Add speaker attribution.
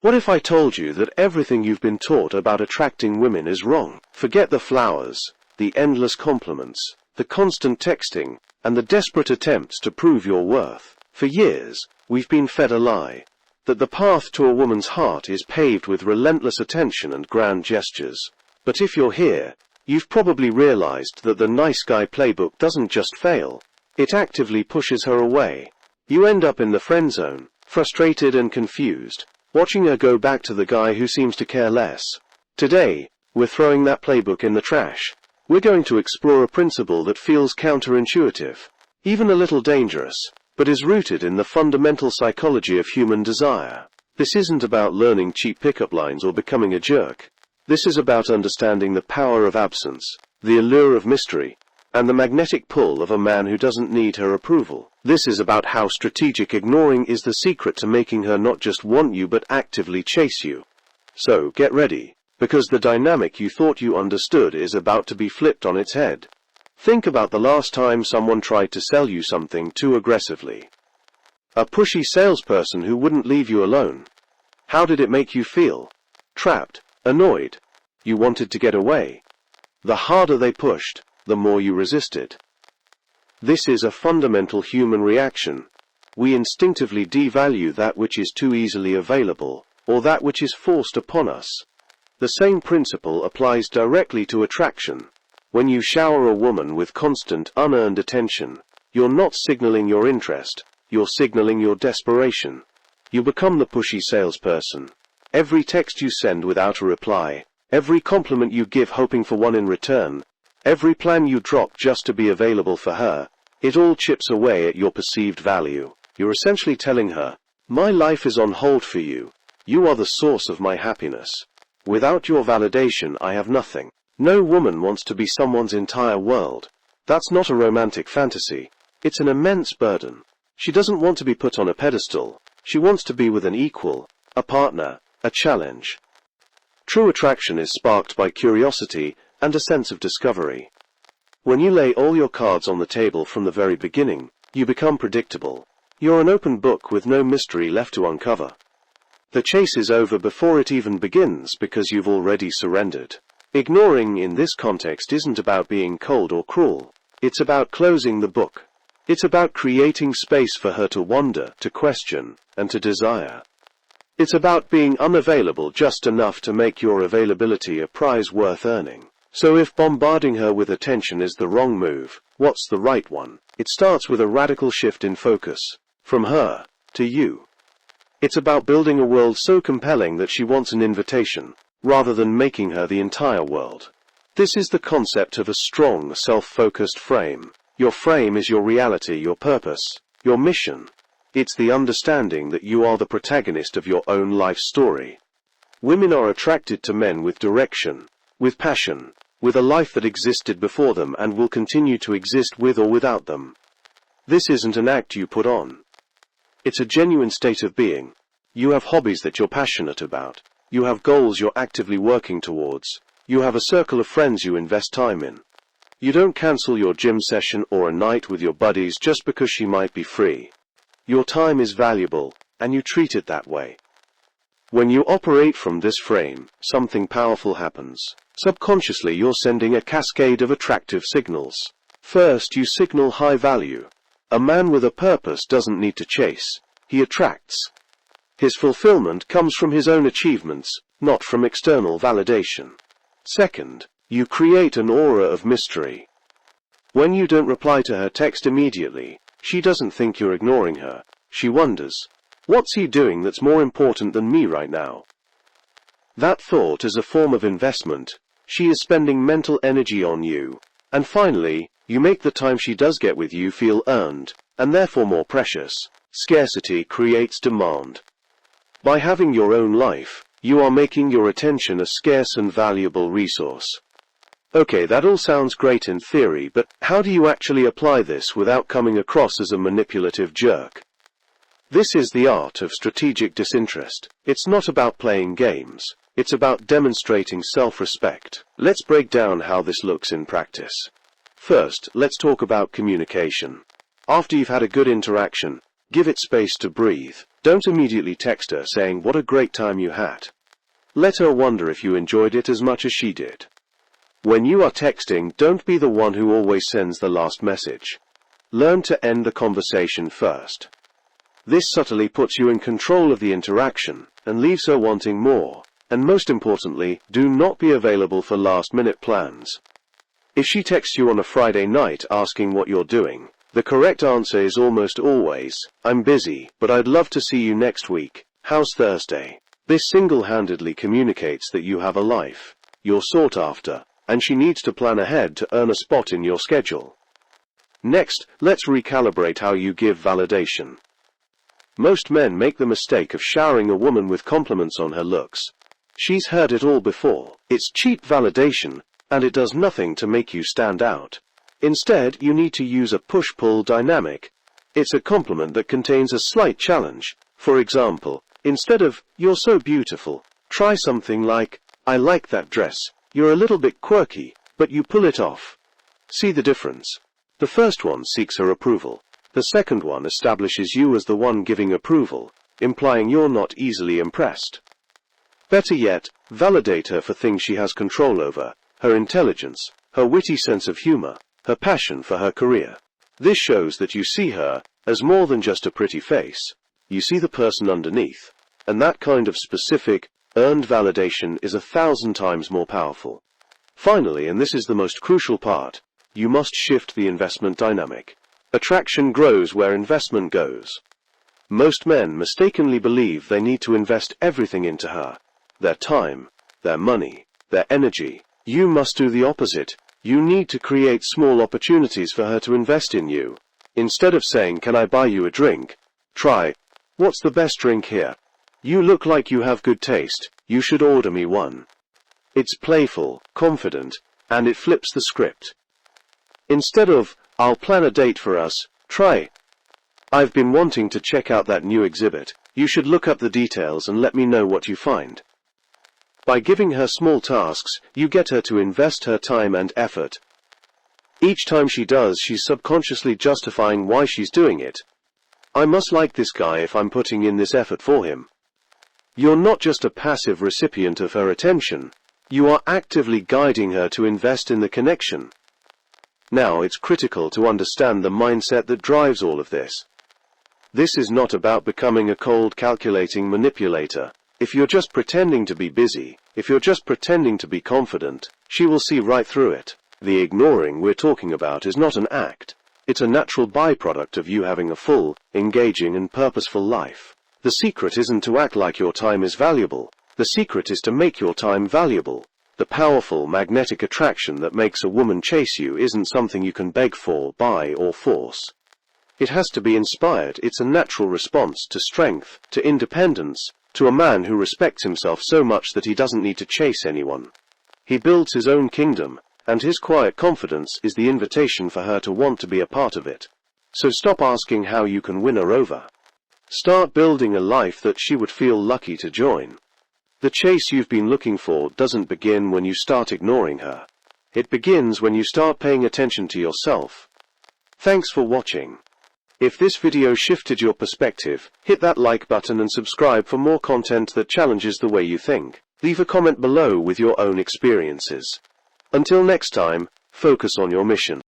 Speaker 1: What if I told you that everything you've been taught about attracting women is wrong? Forget the flowers, the endless compliments, the constant texting, and the desperate attempts to prove your worth. For years, we've been fed a lie. That the path to a woman's heart is paved with relentless attention and grand gestures. But if you're here, you've probably realized that the nice guy playbook doesn't just fail. It actively pushes her away. You end up in the friend zone, frustrated and confused, watching her go back to the guy who seems to care less. Today, we're throwing that playbook in the trash. We're going to explore a principle that feels counterintuitive, even a little dangerous, but is rooted in the fundamental psychology of human desire. This isn't about learning cheap pickup lines or becoming a jerk. This is about understanding the power of absence, the allure of mystery, and the magnetic pull of a man who doesn't need her approval. This is about how strategic ignoring is the secret to making her not just want you but actively chase you. So, get ready, because the dynamic you thought you understood is about to be flipped on its head. Think about the last time someone tried to sell you something too aggressively. A pushy salesperson who wouldn't leave you alone. How did it make you feel? Trapped? Annoyed? You wanted to get away? The harder they pushed, the more you resisted. This is a fundamental human reaction. We instinctively devalue that which is too easily available, or that which is forced upon us. The same principle applies directly to attraction. When you shower a woman with constant, unearned attention, you're not signaling your interest, you're signaling your desperation. You become the pushy salesperson. Every text you send without a reply, every compliment you give hoping for one in return, every plan you drop just to be available for her, it all chips away at your perceived value. You're essentially telling her, "My life is on hold for you. You are the source of my happiness. Without your validation, I have nothing." No woman wants to be someone's entire world. That's not a romantic fantasy. It's an immense burden. She doesn't want to be put on a pedestal. She wants to be with an equal, a partner, a challenge. True attraction is sparked by curiosity and a sense of discovery. When you lay all your cards on the table from the very beginning, you become predictable. You're an open book with no mystery left to uncover. The chase is over before it even begins because you've already surrendered. Ignoring in this context isn't about being cold or cruel. It's about closing the book. It's about creating space for her to wonder, to question, and to desire. It's about being unavailable just enough to make your availability a prize worth earning. So if bombarding her with attention is the wrong move, what's the right one? It starts with a radical shift in focus. From her, to you. It's about building a world so compelling that she wants an invitation, rather than making her the entire world. This is the concept of a strong, self-focused frame. Your frame is your reality, your purpose, your mission. It's the understanding that you are the protagonist of your own life story. Women are attracted to men with direction, with passion, with a life that existed before them and will continue to exist with or without them. This isn't an act you put on. It's a genuine state of being. You have hobbies that you're passionate about. You have goals you're actively working towards. You have a circle of friends you invest time in. You don't cancel your gym session or a night with your buddies just because she might be free. Your time is valuable, and you treat it that way. When you operate from this frame, something powerful happens. Subconsciously, you're sending a cascade of attractive signals. First, you signal high value. A man with a purpose doesn't need to chase. He attracts. His fulfillment comes from his own achievements, not from external validation. Second, you create an aura of mystery. When you don't reply to her text immediately, she doesn't think you're ignoring her. She wonders, what's he doing that's more important than me right now? That thought is a form of investment. She is spending mental energy on you. And finally, you make the time she does get with you feel earned, and therefore more precious. Scarcity creates demand. By having your own life, you are making your attention a scarce and valuable resource. Okay, that all sounds great in theory, but how do you actually apply this without coming across as a manipulative jerk? This is the art of strategic disinterest. It's not about playing games. It's about demonstrating self-respect. Let's break down how this looks in practice. First, let's talk about communication. After you've had a good interaction, give it space to breathe. Don't immediately text her saying what a great time you had. Let her wonder if you enjoyed it as much as she did. When you are texting, don't be the one who always sends the last message. Learn to end the conversation first. This subtly puts you in control of the interaction and leaves her wanting more. And most importantly, do not be available for last-minute plans. If she texts you on a Friday night asking what you're doing, the correct answer is almost always, "I'm busy, but I'd love to see you next week. How's Thursday?" This single-handedly communicates that you have a life, you're sought after, and she needs to plan ahead to earn a spot in your schedule. Next, let's recalibrate how you give validation. Most men make the mistake of showering a woman with compliments on her looks. She's heard it all before. It's cheap validation, and it does nothing to make you stand out. Instead, you need to use a push-pull dynamic. It's a compliment that contains a slight challenge. For example, instead of, "You're so beautiful," try something like, "I like that dress. You're a little bit quirky, but you pull it off." See the difference? The first one seeks her approval. The second one establishes you as the one giving approval, implying you're not easily impressed. Better yet, validate her for things she has control over: her intelligence, her witty sense of humor, her passion for her career. This shows that you see her as more than just a pretty face. You see the person underneath, and that kind of specific, earned validation is 1,000 times more powerful. Finally, and this is the most crucial part, you must shift the investment dynamic. Attraction grows where investment goes. Most men mistakenly believe they need to invest everything into her: their time, their money, their energy. You must do the opposite. You need to create small opportunities for her to invest in you. Instead of saying, "Can I buy you a drink?" try, "What's the best drink here? You look like you have good taste. You should order me one." It's playful, confident, and it flips the script. Instead of, "I'll plan a date for us," try, "I've been wanting to check out that new exhibit. You should look up the details and let me know what you find." By giving her small tasks, you get her to invest her time and effort. Each time she does, she's subconsciously justifying why she's doing it. "I must like this guy if I'm putting in this effort for him." You're not just a passive recipient of her attention. You are actively guiding her to invest in the connection. Now, it's critical to understand the mindset that drives all of this. This is not about becoming a cold, calculating manipulator. If you're just pretending to be busy, if you're just pretending to be confident, she will see right through it. The ignoring we're talking about is not an act. It's a natural byproduct of you having a full, engaging and purposeful life. The secret isn't to act like your time is valuable. The secret is to make your time valuable. The powerful magnetic attraction that makes a woman chase you isn't something you can beg for, buy, or force. It has to be inspired. It's a natural response to strength, to independence, to a man who respects himself so much that he doesn't need to chase anyone. He builds his own kingdom, and his quiet confidence is the invitation for her to want to be a part of it. So stop asking how you can win her over. Start building a life that she would feel lucky to join. The chase you've been looking for doesn't begin when you start ignoring her. It begins when you start paying attention to yourself. Thanks for watching. If this video shifted your perspective, hit that like button and subscribe for more content that challenges the way you think. Leave a comment below with your own experiences. Until next time, focus on your mission.